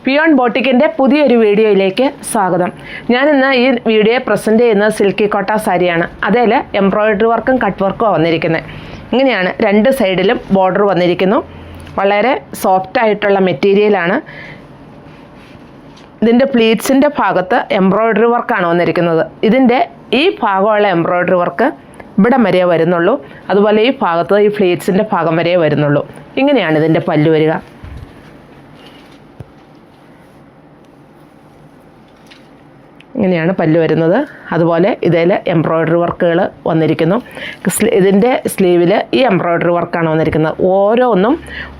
Peon ബോട്ടിക്കിൻ്റെ പുതിയൊരു വീഡിയോയിലേക്ക് സ്വാഗതം. ഞാനിന്ന് ഈ വീഡിയോ പ്രസൻറ്റ് ചെയ്യുന്നത് സിൽക്കി കോട്ട സാരിയാണ്. അതിൽ എംബ്രോയിഡറി വർക്കും കട്ട് വർക്കും വന്നിരിക്കുന്നത്. ഇങ്ങനെയാണ് രണ്ട് സൈഡിലും ബോർഡർ വന്നിരിക്കുന്നു. വളരെ സോഫ്റ്റ് ആയിട്ടുള്ള മെറ്റീരിയലാണ്. ഇതിൻ്റെ പ്ലീറ്റ്സിൻ്റെ ഭാഗത്ത് എംബ്രോയിഡറി വർക്കാണ് വന്നിരിക്കുന്നത്. ഇതിൻ്റെ ഈ ഭാഗമുള്ള എംബ്രോയിഡറി വർക്ക് ഇവിടെ വരെ വരുന്നുള്ളൂ. അതുപോലെ ഈ ഭാഗത്ത് ഈ പ്ലീറ്റ്സിൻ്റെ ഭാഗം വരെ വരുന്നുള്ളൂ. ഇങ്ങനെയാണ് ഇതിൻ്റെ പല്ലു വരിക. ഇങ്ങനെയാണ് പല്ലു വരുന്നത്. അതുപോലെ ഇതിൽ എംബ്രോയിഡറി വർക്കുകൾ വന്നിരിക്കുന്നു. ഇതിൻ്റെ സ്ലീവിൽ ഈ എംബ്രോയിഡറി വർക്കാണ് വന്നിരിക്കുന്നത്. ഓരോന്നും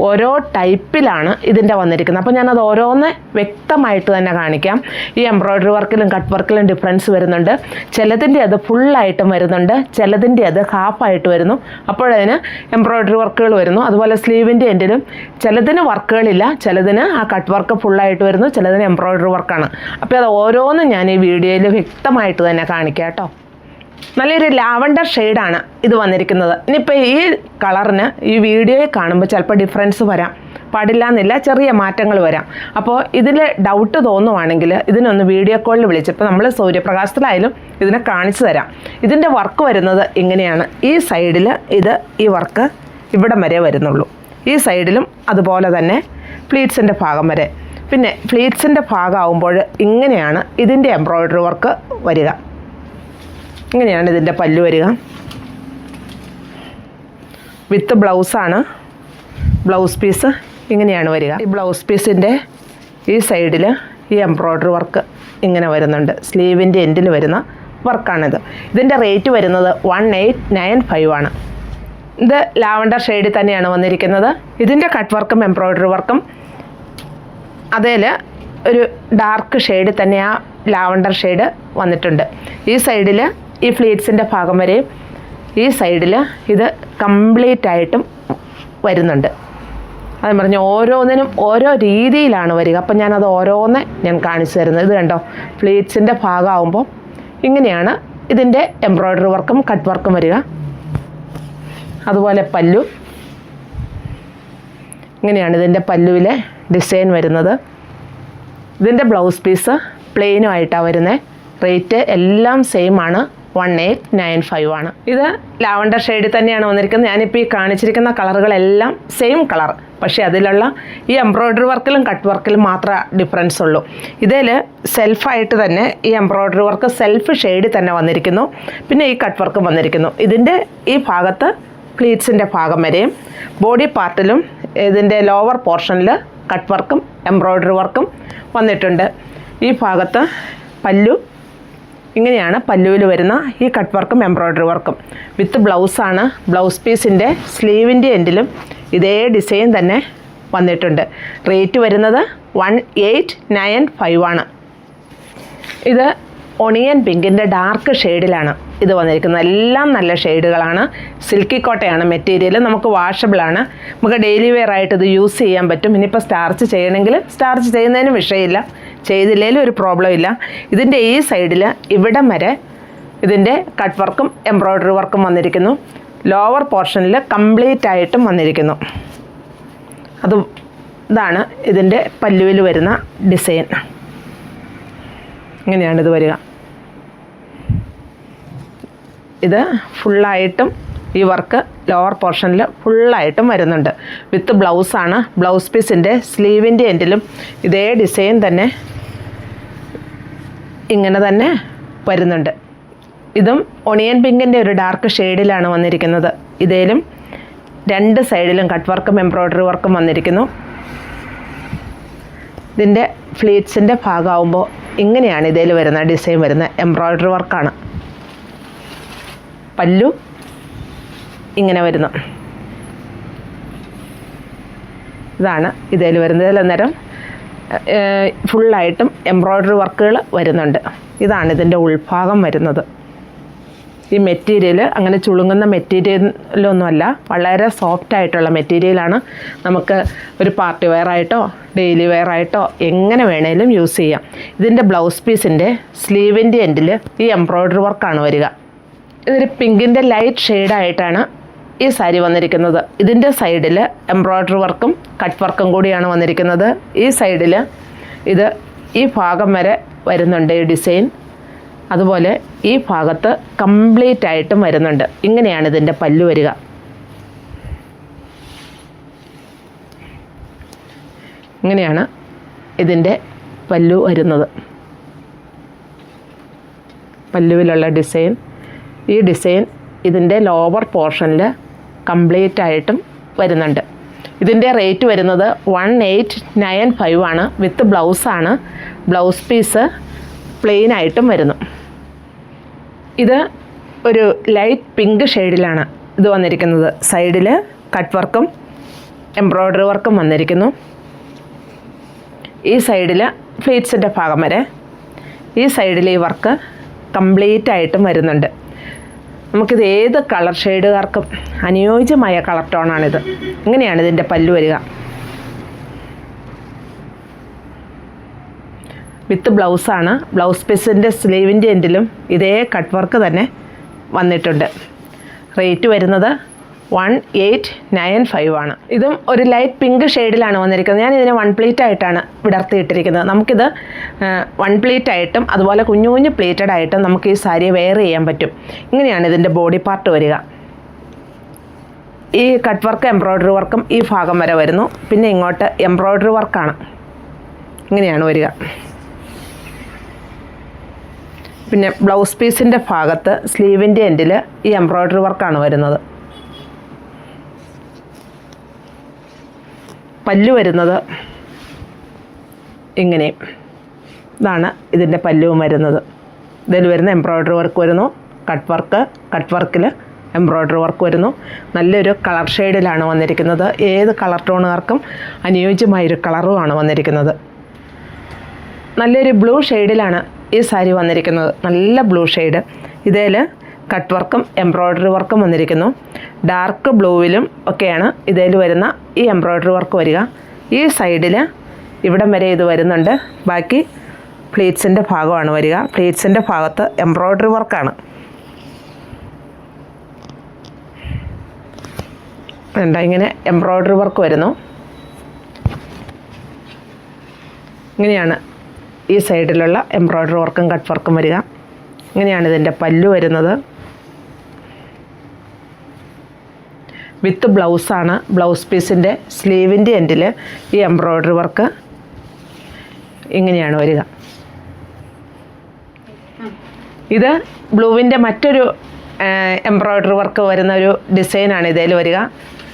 ഓരോ ടൈപ്പിലാണ് ഇതിൻ്റെ വന്നിരിക്കുന്നത്. അപ്പോൾ ഞാനത് ഓരോന്ന് വ്യക്തമായിട്ട് തന്നെ കാണിക്കാം. ഈ എംബ്രോയിഡറി വർക്കിലും കട്ട് വർക്കിലും ഡിഫറൻസ് വരുന്നുണ്ട്. ചിലതിൻ്റെ അത് ഫുള്ളായിട്ടും വരുന്നുണ്ട്, ചിലതിൻ്റെ അത് ഹാഫായിട്ട് വരുന്നു. അപ്പോഴതിന് എംബ്രോയിഡറി വർക്കുകൾ വരുന്നു. അതുപോലെ സ്ലീവിൻ്റെ എൻഡിലും ചിലതിന് വർക്കുകളില്ല, ചിലതിന് ആ കട്ട് വർക്ക് ഫുള്ളായിട്ട് വരുന്നു, ചിലതിന് എംബ്രോയിഡറി വർക്കാണ്. അപ്പോൾ അത് ഓരോന്നും ഞാൻ ഈ വീഡിയോയിൽ വ്യക്തമായിട്ട് തന്നെ കാണിക്കാം കേട്ടോ. നല്ലൊരു ലാവണ്ടർ ഷെയ്ഡാണ് ഇത് വന്നിരിക്കുന്നത്. ഇനിയിപ്പോൾ ഈ കളറിന് ഈ വീഡിയോയിൽ കാണുമ്പോൾ ചിലപ്പോൾ ഡിഫറൻസ് വരാം, പാടില്ല എന്നില്ല, ചെറിയ മാറ്റങ്ങൾ വരാം. അപ്പോൾ ഇതിൽ ഡൗട്ട് തോന്നുവാണെങ്കിൽ ഇതിനൊന്ന് വീഡിയോ കോളിൽ വിളിച്ചപ്പോൾ നമ്മൾ സൂര്യപ്രകാശത്തിലായാലും ഇതിനെ കാണിച്ചു തരാം. ഇതിൻ്റെ വർക്ക് വരുന്നത് ഇങ്ങനെയാണ്. ഈ സൈഡിൽ ഈ വർക്ക് ഇവിടം വരെ വരുന്നുള്ളൂ. ഈ സൈഡിലും അതുപോലെ തന്നെ പ്ലീറ്റ്സിൻ്റെ ഭാഗം വരെ. പിന്നെ പ്ലീറ്റ്സിൻ്റെ ഭാഗമാകുമ്പോൾ ഇങ്ങനെയാണ് ഇതിൻ്റെ എംബ്രോയിഡറി വർക്ക് വരിക. ഇങ്ങനെയാണ് ഇതിൻ്റെ പല്ലു വരിക. വിത്ത് ബ്ലൗസാണ്. ബ്ലൗസ് പീസ് ഇങ്ങനെയാണ് വരിക. ഈ ബ്ലൗസ് പീസിൻ്റെ ഈ സൈഡിൽ ഈ എംബ്രോയിഡറി വർക്ക് ഇങ്ങനെ വരുന്നുണ്ട്. സ്ലീവിൻ്റെ എൻഡിൽ വരുന്ന വർക്കാണിത്. ഇതിൻ്റെ റേറ്റ് വരുന്നത് 1895 ആണ്. ഇത് ലാവണ്ടർ ഷെയ്ഡിൽ തന്നെയാണ് വന്നിരിക്കുന്നത്. ഇതിൻ്റെ കട്ട് വർക്കും എംബ്രോയിഡറി വർക്കും അതിൽ ഒരു ഡാർക്ക് ഷെയ്ഡ് തന്നെ ആ ലാവണ്ടർ ഷെയ്ഡ് വന്നിട്ടുണ്ട്. ഈ സൈഡിൽ ഈ ഫ്ലീറ്റ്സിൻ്റെ ഭാഗം വരെയും ഈ സൈഡിൽ ഇത് കംപ്ലീറ്റ് ആയിട്ടും വരുന്നുണ്ട്. അത് പറഞ്ഞ് ഓരോന്നിനും ഓരോ രീതിയിലാണ് വരിക. അപ്പം ഞാനത് ഓരോന്ന് ഞാൻ കാണിച്ചു തരുന്നത്. ഇത് കണ്ടോ, ഫ്ലീറ്റ്സിൻ്റെ ഭാഗമാകുമ്പോൾ ഇങ്ങനെയാണ് ഇതിൻ്റെ എംബ്രോയിഡറി വർക്കും കട്ട് വർക്കും വരിക. അതുപോലെ പല്ലു ഇങ്ങനെയാണ് ഇതിൻ്റെ പല്ലുവിലെ ഡിസൈൻ വരുന്നത്. ഇതിൻ്റെ ബ്ലൗസ് പീസ് പ്ലെയിനുമായിട്ടാണ് വരുന്നത്. റേറ്റ് എല്ലാം സെയിം ആണ്, 1895 ആണ്. ഇത് ലാവണ്ടർ ഷെയ്ഡിൽ തന്നെയാണ് വന്നിരിക്കുന്നത്. ഞാനിപ്പോൾ ഈ കാണിച്ചിരിക്കുന്ന കളറുകളെല്ലാം സെയിം കളർ, പക്ഷേ അതിലുള്ള ഈ എംബ്രോയിഡറി വർക്കിലും കട്ട് വർക്കിലും മാത്രമേ ഡിഫറൻസ് ഉള്ളൂ. ഇതിൽ സെൽഫായിട്ട് തന്നെ ഈ എംബ്രോയിഡറി വർക്ക് സെൽഫ് ഷെയ്ഡിൽ തന്നെ വന്നിരിക്കുന്നു. പിന്നെ ഈ കട്ട് വർക്കും വന്നിരിക്കുന്നു. ഇതിൻ്റെ ഈ ഭാഗത്ത് പ്ലീറ്റ്സിൻ്റെ ഭാഗം വരെയും ബോഡി പാർട്ടിലും ഇതിൻ്റെ ലോവർ പോർഷനിൽ കട്ട് വർക്കും എംബ്രോയിഡറി വർക്കും വന്നിട്ടുണ്ട്. ഈ ഭാഗത്ത് പല്ലു ഇങ്ങനെയാണ് പല്ലുവിൽ വരുന്ന ഈ കട്ട് വർക്കും എംബ്രോയിഡറി വർക്കും വിത്ത് ബ്ലൗസാണ്. ബ്ലൗസ് പീസിൻ്റെ സ്ലീവിൻ്റെ എൻഡിലും ഇതേ ഡിസൈൻ തന്നെ വന്നിട്ടുണ്ട്. റേറ്റ് വരുന്നത് 1895 ആണ്. ഇത് ഒണിയൻ പിങ്കിൻ്റെ ഡാർക്ക് ഷെയ്ഡിലാണ് ഇത് വന്നിരിക്കുന്നത്. എല്ലാം നല്ല ഷെയ്ഡുകളാണ്. സിൽക്കി കോട്ടയാണ് മെറ്റീരിയൽ. നമുക്ക് വാഷബിളാണ്. നമുക്ക് ഡെയിലി വെയർ ആയിട്ട് ഇത് യൂസ് ചെയ്യാൻ പറ്റും. ഇനിയിപ്പോൾ സ്റ്റാർച്ച് ചെയ്യണമെങ്കിൽ സ്റ്റാർച്ച് ചെയ്യുന്നതിന് വിഷയമില്ല, ചെയ്തില്ലെങ്കിലും ഒരു പ്രോബ്ലം ഇല്ല. ഇതിൻ്റെ ഈ സൈഡിൽ ഇവിടം വരെ ഇതിൻ്റെ കട്ട് വർക്കും എംബ്രോയിഡറി വർക്കും വന്നിരിക്കുന്നു. ലോവർ പോർഷനിൽ കംപ്ലീറ്റ് ആയിട്ടും വന്നിരിക്കുന്നു. ഇതാണ് ഇതിൻ്റെ പല്ലുവിൽ വരുന്ന ഡിസൈൻ. ഇങ്ങനെയാണ് ഇത് വരിക. ഇത് ഫുള്ളായിട്ടും ഈ വർക്ക് ലോവർ പോർഷനിൽ ഫുള്ളായിട്ടും വരുന്നുണ്ട്. വിത്ത് ബ്ലൗസാണ്. ബ്ലൗസ് പീസിൻ്റെ സ്ലീവിൻ്റെ എൻഡിലും ഇതേ ഡിസൈൻ തന്നെ ഇങ്ങനെ തന്നെ വരുന്നുണ്ട്. ഇതും ഒണിയൻ പിങ്കിൻ്റെ ഒരു ഡാർക്ക് ഷെയ്ഡിലാണ് വന്നിരിക്കുന്നത്. ഇതേലും രണ്ട് സൈഡിലും കട്ട് വർക്കും എംബ്രോയിഡറി വർക്കും വന്നിരിക്കുന്നു. ഇതിൻ്റെ ഫ്ലീറ്റ്സിൻ്റെ ഭാഗമാകുമ്പോൾ ഇങ്ങനെയാണ് ഇതിൽ വരുന്ന ഡിസൈൻ വരുന്ന എംബ്രോയിഡറി വർക്കാണ്. പല്ലു ഇങ്ങനെ വരുന്നു. ഇതാണ് ഇതിൽ വരുന്നത്. ഇതിൽ അന്നേരം ഫുള്ളായിട്ടും എംബ്രോയിഡറി വർക്കുകൾ വരുന്നുണ്ട്. ഇതാണ് ഇതിൻ്റെ ഉൾഭാഗം വരുന്നത്. ഈ മെറ്റീരിയൽ അങ്ങനെ ചുളുങ്ങുന്ന മെറ്റീരിയലൊന്നുമല്ല, വളരെ സോഫ്റ്റ് ആയിട്ടുള്ള മെറ്റീരിയലാണ്. നമുക്ക് ഒരു പാർട്ടി വെയറായിട്ടോ ഡെയിലി വെയറായിട്ടോ എങ്ങനെ വേണേലും യൂസ് ചെയ്യാം. ഇതിൻ്റെ ബ്ലൗസ് പീസിൻ്റെ സ്ലീവിൻ്റെ എൻഡിൽ ഈ എംബ്രോയിഡറി വർക്കാണ് വരിക. ഇതൊരു പിങ്കിൻ്റെ ലൈറ്റ് ഷെയ്ഡായിട്ടാണ് ഈ സാരി വന്നിരിക്കുന്നത്. ഇതിൻ്റെ സൈഡിൽ എംബ്രോയിഡറി വർക്കും കട്ട് വർക്കും കൂടിയാണ് വന്നിരിക്കുന്നത്. ഈ സൈഡിൽ ഇത് ഈ ഭാഗം വരെ വരുന്നുണ്ട് ഈ ഡിസൈൻ. അതുപോലെ ഈ ഭാഗത്ത് കംപ്ലീറ്റ് ആയിട്ടും വരുന്നുണ്ട്. ഇങ്ങനെയാണ് ഇതിൻ്റെ പല്ലു വരിക. ഇങ്ങനെയാണ് ഇതിൻ്റെ പല്ലു വരുന്നത്. പല്ലുവിലുള്ള ഡിസൈൻ. ഈ ഡിസൈൻ ഇതിൻ്റെ ലോവർ പോർഷനിൽ കംപ്ലീറ്റ് ആയിട്ടും വരുന്നുണ്ട്. ഇതിൻ്റെ റേറ്റ് വരുന്നത് 1895 ആണ്. വിത്ത് ബ്ലൗസാണ്. ബ്ലൗസ് പീസ് പ്ലെയിൻ ആയിട്ടും വരുന്നു. ഇത് ഒരു ലൈറ്റ് പിങ്ക് ഷെയ്ഡിലാണ് ഇത് വന്നിരിക്കുന്നത്. സൈഡിൽ കട്ട് വർക്കും എംബ്രോയ്ഡറി വർക്കും വന്നിരിക്കുന്നു. ഈ സൈഡിൽ ഫ്ലീറ്റ്സിൻ്റെ ഭാഗം വരെ, ഈ സൈഡിൽ ഈ വർക്ക് കംപ്ലീറ്റ് ആയിട്ടും വരുന്നുണ്ട്. നമുക്കിത് ഏത് കളർ ഷെയ്ഡുകാർക്കും അനുയോജ്യമായ കളർ ടോണാണിത്. ഇങ്ങനെയാണ് ഇതിൻ്റെ പല്ലു വരിക. വിത്ത് ബ്ലൗസാണ്. ബ്ലൗസ് പീസിൻ്റെ സ്ലീവിൻ്റെ എൻഡിലും ഇതേ കട്ട് വർക്ക് തന്നെ വന്നിട്ടുണ്ട്. റേറ്റ് വരുന്നത് 1895 ആണ്. ഇതും ഒരു ലൈറ്റ് പിങ്ക് ഷെയ്ഡിലാണ് വന്നിരിക്കുന്നത്. ഞാൻ ഇതിനെ 1 പ്ലീറ്റ് ആയിട്ടാണ് വിടർത്തിയിട്ടിരിക്കുന്നത്. നമുക്കിത് 1 പ്ലീറ്റ് ആയിട്ടും അതുപോലെ കുഞ്ഞു കുഞ്ഞു പ്ലീറ്റഡ് ആയിട്ടും നമുക്ക് ഈ സാരി വെയർ ചെയ്യാൻ പറ്റും. ഇങ്ങനെയാണ് ഇതിൻ്റെ ബോഡി പാർട്ട് വരിക. ഈ കട്ട് വർക്ക് എംബ്രോയ്ഡറി വർക്കും ഈ ഭാഗം വരെ വരുന്നു. പിന്നെ ഇങ്ങോട്ട് എംബ്രോയ്ഡറി വർക്കാണ്. ഇങ്ങനെയാണ് വരിക. പിന്നെ ബ്ലൗസ് പീസിൻ്റെ ഭാഗത്ത് സ്ലീവിൻ്റെ എൻഡിൽ ഈ എംബ്രോയ്ഡറി വർക്കാണ് വരുന്നത്. പല്ലു വരുന്നത് ഇങ്ങനെ. ഇതാണ് ഇതിൻ്റെ പല്ലുവും വരുന്നത്. ഇതിൽ വരുന്ന എംബ്രോയ്ഡറി വർക്ക് വരുന്നു. കട്ട് വർക്കിൽ എംബ്രോയ്ഡറി വർക്ക് വരുന്നു. നല്ലൊരു കളർ ഷെയ്ഡിലാണ് വന്നിരിക്കുന്നത്. ഏത് കളർ ടോണുകാർക്കും അനുയോജ്യമായൊരു കളറുമാണ് വന്നിരിക്കുന്നത്. നല്ലൊരു ബ്ലൂ ഷെയ്ഡിലാണ് ഈ സാരി വന്നിരിക്കുന്നത്. നല്ല ബ്ലൂ ഷെയ്ഡ്. ഇതിൽ കട്ട് വർക്കും എംബ്രോയ്ഡറി വർക്കും വന്നിരിക്കുന്നു. ഡാർക്ക് ബ്ലൂവിലും ഒക്കെയാണ് ഇതിൽ വരുന്ന ഈ എംബ്രോയ്ഡറി വർക്ക് വരിക. ഈ സൈഡിൽ ഇവിടം വരെ ഇത് വരുന്നുണ്ട്. ബാക്കി പ്ലീറ്റ്സിൻ്റെ ഭാഗമാണ് വരിക. പ്ലീറ്റ്സിൻ്റെ ഭാഗത്ത് എംബ്രോയ്ഡറി വർക്കാണ്. വേണ്ട, ഇങ്ങനെ എംബ്രോയ്ഡറി വർക്ക് വരുന്നു. ഇങ്ങനെയാണ് ഈ സൈഡിലുള്ള എംബ്രോയ്ഡറി വർക്കും കട്ട് വർക്കും വരിക. ഇങ്ങനെയാണ് ഇതിൻ്റെ പല്ലു വരുന്നത്. വിത്ത് ബ്ലൗസാണ്. ബ്ലൗസ് പീസിൻ്റെ സ്ലീവിൻ്റെ എൻഡിൽ ഈ എംബ്രോയ്ഡറി വർക്ക് ഇങ്ങനെയാണ് വരിക. ഇത് ബ്ലൂവിൻ്റെ മറ്റൊരു എംബ്രോയ്ഡറി വർക്ക് വരുന്ന ഒരു ഡിസൈനാണ് ഇതിൽ വരിക.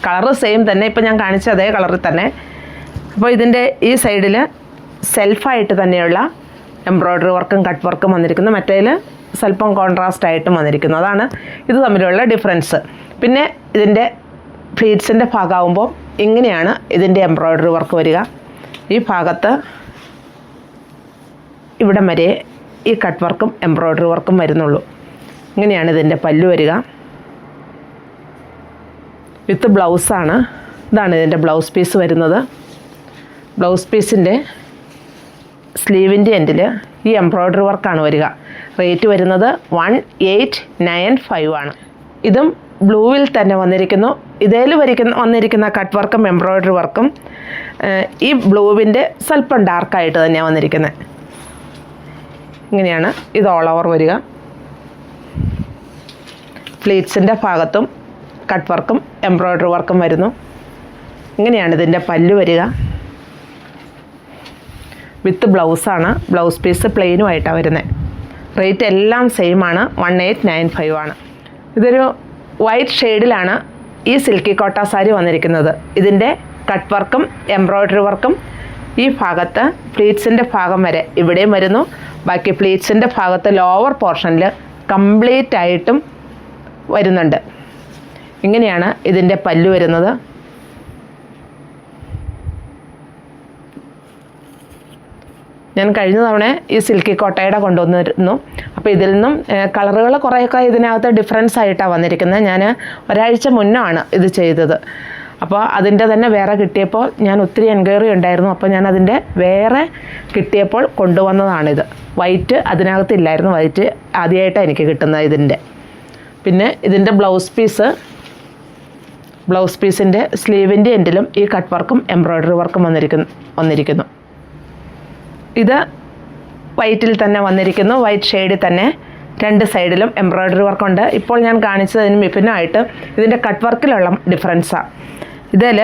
കളറ് സെയിം തന്നെ, ഇപ്പം ഞാൻ കാണിച്ച അതേ കളറിൽ തന്നെ. അപ്പോൾ ഇതിൻ്റെ ഈ സൈഡിൽ സെൽഫായിട്ട് തന്നെയുള്ള എംബ്രോയ്ഡറി വർക്കും കട്ട് വർക്കും വന്നിരിക്കുന്നു. മറ്റേതിൽ സ്വല്പം കോൺട്രാസ്റ്റ് ആയിട്ടും വന്നിരിക്കുന്നു. അതാണ് ഇത് തമ്മിലുള്ള ഡിഫറൻസ്. പിന്നെ ഇതിൻ്റെ പ്ലീറ്റ്സിൻ്റെ ഭാഗമാകുമ്പോൾ ഇങ്ങനെയാണ് ഇതിൻ്റെ എംബ്രോയ്ഡറി വർക്ക് വരിക. ഈ ഭാഗത്ത് ഇവിടം വരെ ഈ കട്ട് വർക്കും എംബ്രോയ്ഡറി വർക്കും വരുന്നുള്ളൂ. ഇങ്ങനെയാണ് ഇതിൻ്റെ പല്ലു വരിക. വിത്ത് ബ്ലൗസാണ്. ഇതാണ് ഇതിൻ്റെ ബ്ലൗസ് പീസ് വരുന്നത്. ബ്ലൗസ് പീസിൻ്റെ സ്ലീവിൻ്റെ എൻഡിൽ ഈ എംബ്രോയ്ഡറി വർക്കാണ് വരിക. റേറ്റ് വരുന്നത് 1895 ആണ്. ഇതും ബ്ലൂവിൽ തന്നെ വന്നിരിക്കുന്നു. ഇതേൽ വന്നിരിക്കുന്ന കട്ട് വർക്കും എംബ്രോയ്ഡറി വർക്കും ഈ ബ്ലൂവിൻ്റെ സ്വല്പം ഡാർക്കായിട്ട് തന്നെയാണ് വന്നിരിക്കുന്നത്. ഇങ്ങനെയാണ് ഇത് ഓൾ ഓവർ വരിക. പ്ലീറ്റ്സിൻ്റെ ഭാഗത്തും കട്ട് വർക്കും എംബ്രോയ്ഡറി വർക്കും വരുന്നു. ഇങ്ങനെയാണ് ഇതിൻ്റെ പല്ലു വരിക. വിത്ത് ബ്ലൗസാണ്. ബ്ലൗസ് പീസ് പ്ലെയിനുമായിട്ടാണ് വരുന്നത്. റേറ്റ് എല്ലാം സെയിം ആണ്. 1895 ആണ്. ഇതൊരു വൈറ്റ് ഷെയ്ഡിലാണ് ഈ സിൽക്കി കോട്ട സാരി വന്നിരിക്കുന്നത്. ഇതിൻ്റെ കട്ട് വർക്കും എംബ്രോയ്ഡറി വർക്കും ഈ ഭാഗത്ത് പ്ലീറ്റ്സിൻ്റെ ഭാഗം വരെ ഇവിടെയും വരുന്നു. ബാക്കി പ്ലീറ്റ്സിൻ്റെ ഭാഗത്ത് ലോവർ പോർഷനിൽ കംപ്ലീറ്റ് ആയിട്ടും വരുന്നുണ്ട്. ഇങ്ങനെയാണ് ഇതിൻ്റെ പല്ലു വരുന്നത്. ഞാൻ കഴിഞ്ഞ തവണ ഈ സിൽക്കി കോട്ടയുടെ കൊണ്ടുവന്നിരുന്നു. അപ്പോൾ ഇതിൽ നിന്നും കളറുകൾ കുറേയൊക്കെ ഇതിനകത്ത് ഡിഫറൻസ് ആയിട്ടാണ് വന്നിരിക്കുന്നത്. ഞാൻ ഒരാഴ്ച മുന്നാണ് ഇത് ചെയ്തത്. അപ്പോൾ അതിൻ്റെ തന്നെ വേറെ കിട്ടിയപ്പോൾ ഞാൻ ഒത്തിരി എൻക്വയറി ഉണ്ടായിരുന്നു. അപ്പോൾ ഞാൻ അതിൻ്റെ വേറെ കിട്ടിയപ്പോൾ കൊണ്ടുവന്നതാണിത്. വൈറ്റ് അതിനകത്തില്ലായിരുന്നു. വൈറ്റ് ആദ്യമായിട്ടാണ് എനിക്ക് കിട്ടുന്നത് ഇതിൻ്റെ. പിന്നെ ഇതിൻ്റെ ബ്ലൗസ് പീസിൻ്റെ സ്ലീവിൻ്റെ എൻഡിലും ഈ കട്ട് വർക്കും എംബ്രോയ്ഡറി വർക്കും വന്നിരിക്കുന്നു. ഇത് വൈറ്റിൽ തന്നെ വന്നിരിക്കുന്നു. വൈറ്റ് ഷെയ്ഡിൽ തന്നെ 2 സൈഡിലും എംബ്രോയ്ഡറി വർക്കുണ്ട്. ഇപ്പോൾ ഞാൻ കാണിച്ചതിന് വിഭിന്നമായിട്ട് ഇതിൻ്റെ കട്ട് വർക്കിലുള്ള ഡിഫറൻസാണ്. ഇതിൽ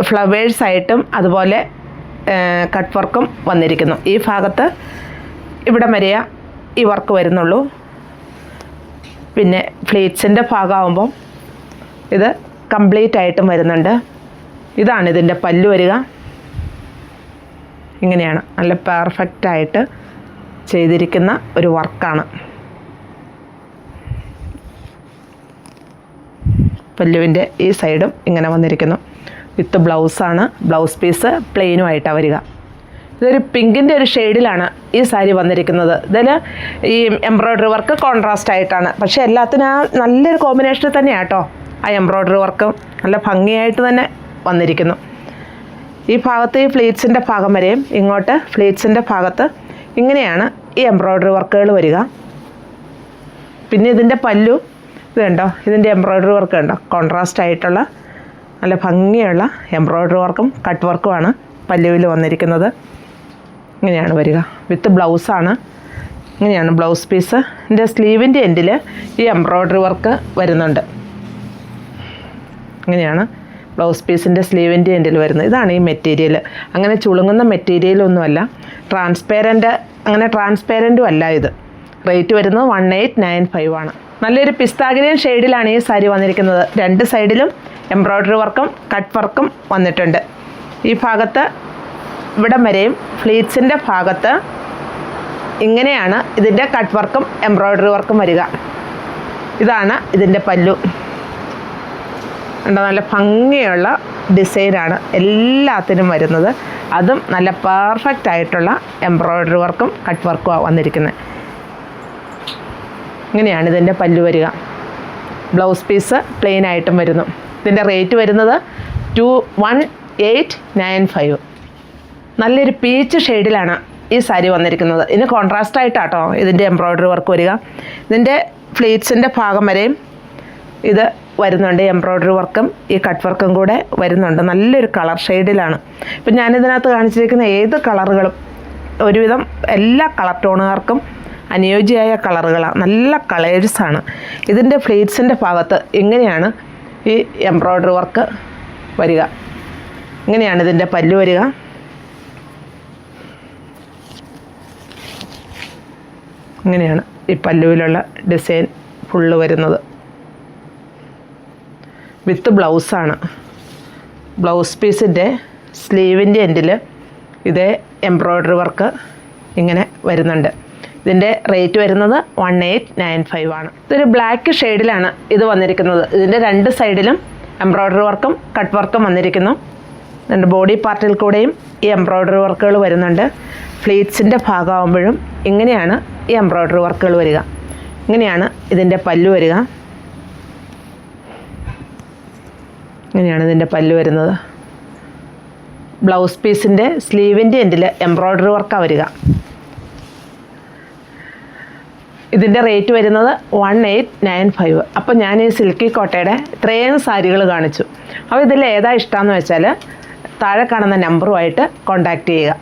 ഫ്ലവേഴ്സായിട്ടും അതുപോലെ കട്ട് വർക്കും വന്നിരിക്കുന്നു. ഈ ഭാഗത്ത് ഇവിടെ വരെയാ ഈ വർക്ക് വരുന്നുള്ളൂ. പിന്നെ ഫ്ലീറ്റ്സിൻ്റെ ഭാഗമാകുമ്പം ഇത് കംപ്ലീറ്റ് ആയിട്ടും വരുന്നുണ്ട്. ഇതാണ് ഇതിൻ്റെ പല്ലു വരിക. ഇങ്ങനെയാണ് നല്ല പെർഫെക്റ്റായിട്ട് ചെയ്തിരിക്കുന്ന ഒരു വർക്കാണ്. പല്ലുവിൻ്റെ ഈ സൈഡും ഇങ്ങനെ വന്നിരിക്കുന്നു. വിത്ത് ബ്ലൗസാണ്. ബ്ലൗസ് പീസ് പ്ലെയിനുമായിട്ടാണ് വരിക. ഇതൊരു പിങ്കിൻ്റെ ഒരു ഷെയ്ഡിലാണ് ഈ സാരി വന്നിരിക്കുന്നത്. ഇതിൽ ഈ എംബ്രോയ്ഡറി വർക്ക് കോൺട്രാസ്റ്റ് ആയിട്ടാണ്. പക്ഷേ എല്ലാത്തിനും നല്ലൊരു കോമ്പിനേഷൻ തന്നെയാണ് കേട്ടോ. ആ എംബ്രോയ്ഡറി വർക്ക് നല്ല ഭംഗിയായിട്ട് തന്നെ വന്നിരിക്കുന്നു. ഈ ഭാഗത്ത് ഈ ഫ്ലീറ്റ്സിൻ്റെ ഭാഗം വരെയും ഇങ്ങോട്ട് ഫ്ലീറ്റ്സിൻ്റെ ഭാഗത്ത് ഇങ്ങനെയാണ് ഈ എംബ്രോയ്ഡറി വർക്കുകൾ വരിക. പിന്നെ ഇതിൻ്റെ പല്ലു ഇത് കണ്ടോ, ഇതിൻ്റെ എംബ്രോയ്ഡറി വർക്ക് കണ്ടോ, കോൺട്രാസ്റ്റ് ആയിട്ടുള്ള നല്ല ഭംഗിയുള്ള എംബ്രോയ്ഡറി വർക്കും കട്ട് വർക്കുമാണ് പല്ലുവിൽ വന്നിരിക്കുന്നത്. ഇങ്ങനെയാണ് വരിക. വിത്ത് ബ്ലൗസാണ്. ഇങ്ങനെയാണ് ബ്ലൗസ് പീസ്. ഇതിൻ്റെ സ്ലീവിൻ്റെ എൻഡിൽ ഈ എംബ്രോയ്ഡറി വർക്ക് വരുന്നുണ്ട്. ഇങ്ങനെയാണ് ബ്ലൗസ് പീസിൻ്റെ സ്ലീവിൻ്റെ എൻഡിൽ വരുന്നത്. ഇതാണ് ഈ മെറ്റീരിയൽ. അങ്ങനെ ചുളുങ്ങുന്ന മെറ്റീരിയലൊന്നുമല്ല. അങ്ങനെ ട്രാൻസ്പെറൻറ്റും അല്ല ഇത്. റേറ്റ് വരുന്നത് 1895 ആണ്. നല്ലൊരു പിസ്താ ഗ്രീൻ ഷെയ്ഡിലാണ് ഈ സാരി വന്നിരിക്കുന്നത്. 2 സൈഡിലും എംബ്രോയ്ഡറി വർക്കും കട്ട് വർക്കും വന്നിട്ടുണ്ട്. ഈ ഭാഗത്ത് ഇവിടം വരെയും ഫ്ലീറ്റ്സിൻ്റെ ഭാഗത്ത് ഇങ്ങനെയാണ് ഇതിൻ്റെ കട്ട് വർക്കും എംബ്രോയ്ഡറി വർക്കും വരിക. ഇതാണ് ഇതിൻ്റെ പല്ലു. കണ്ടോ, നല്ല ഭംഗിയുള്ള ഡിസൈനാണ് എല്ലാത്തിനും വരുന്നത്. അതും നല്ല പെർഫെക്റ്റ് ആയിട്ടുള്ള എംബ്രോയ്ഡറി വർക്കും കട്ട് വർക്കുമാണ് വന്നിരിക്കുന്നത്. ഇങ്ങനെയാണ് ഇതിൻ്റെ പല്ലു വരിക. ബ്ലൗസ് പീസ് പ്ലെയിൻ ആയിട്ടും വരുന്നു. ഇതിൻ്റെ റേറ്റ് വരുന്നത് 1895. നല്ലൊരു പീച്ച് ഷെയ്ഡിലാണ് ഈ സാരി വന്നിരിക്കുന്നത്. ഇതിന് കോൺട്രാസ്റ്റ് ആയിട്ടാട്ടോ ഇതിൻ്റെ എംബ്രോയ്ഡറി വർക്ക് വരിക. ഇതിൻ്റെ ഫ്ലീറ്റ്സിൻ്റെ ഭാഗം വരെയും ഇത് വരുന്നുണ്ട്. എംബ്രോയ്ഡറി വർക്കും ഈ കട്ട് വർക്കും കൂടെ വരുന്നുണ്ട്. നല്ലൊരു കളർ ഷെയ്ഡിലാണ്. ഇപ്പം ഞാനിതിനകത്ത് കാണിച്ചിരിക്കുന്ന ഏത് കളറുകളും ഒരുവിധം എല്ലാ കളർ ടോണുകാർക്കും അനുയോജ്യമായ കളറുകളാണ്. നല്ല കളേഴ്സാണ്. ഇതിൻ്റെ ഫ്ലീറ്റ്സിൻ്റെ ഭാഗത്ത് ഇങ്ങനെയാണ് ഈ എംബ്രോയ്ഡറി വർക്ക് വരിക. ഇങ്ങനെയാണ് ഇതിൻ്റെ പല്ലു വരിക. ഇങ്ങനെയാണ് ഈ പല്ലുവിലുള്ള ഡിസൈൻ ഫുള്ള് വരുന്നത്. വിത്ത് ബ്ലൗസാണ്. ബ്ലൗസ് പീസിൻ്റെ സ്ലീവിൻ്റെ എൻഡിൽ ഇതേ എംബ്രോയ്ഡറി വർക്ക് ഇങ്ങനെ വരുന്നുണ്ട്. ഇതിൻ്റെ റേറ്റ് വരുന്നത് 1895 ആണ്. ഇതൊരു ബ്ലാക്ക് ഷെയ്ഡിലാണ് ഇത് വന്നിരിക്കുന്നത്. ഇതിൻ്റെ 2 സൈഡിലും എംബ്രോയ്ഡറി വർക്കും കട്ട് വർക്കും വന്നിരിക്കുന്നു. ഇതിൻ്റെ ബോഡി പാർട്ടിൽ കൂടെയും ഈ എംബ്രോയ്ഡറി വർക്കുകൾ വരുന്നുണ്ട്. ഫ്ലീറ്റ്സിൻ്റെ ഭാഗമാകുമ്പോഴും ഇങ്ങനെയാണ് ഈ എംബ്രോയ്ഡറി വർക്കുകൾ വരിക. ഇങ്ങനെയാണ് ഇതിൻ്റെ പല്ലു വരിക. ഇങ്ങനെയാണ് ഇതിൻ്റെ പല്ലു വരുന്നത്. ബ്ലൗസ് പീസിൻ്റെ സ്ലീവിൻ്റെ എൻഡിൽ എംബ്രോയ്ഡറി വർക്കാണ് വരിക. ഇതിൻ്റെ റേറ്റ് വരുന്നത് 1895. അപ്പോൾ ഞാൻ ഈ സിൽക്കി കോട്ടയുടെ ഇത്രയും സാരികൾ കാണിച്ചു. അപ്പോൾ ഇതിൽ ഏതാ ഇഷ്ടമെന്ന് വെച്ചാൽ താഴെ കാണുന്ന നമ്പറുമായിട്ട് കോൺടാക്റ്റ് ചെയ്യുക.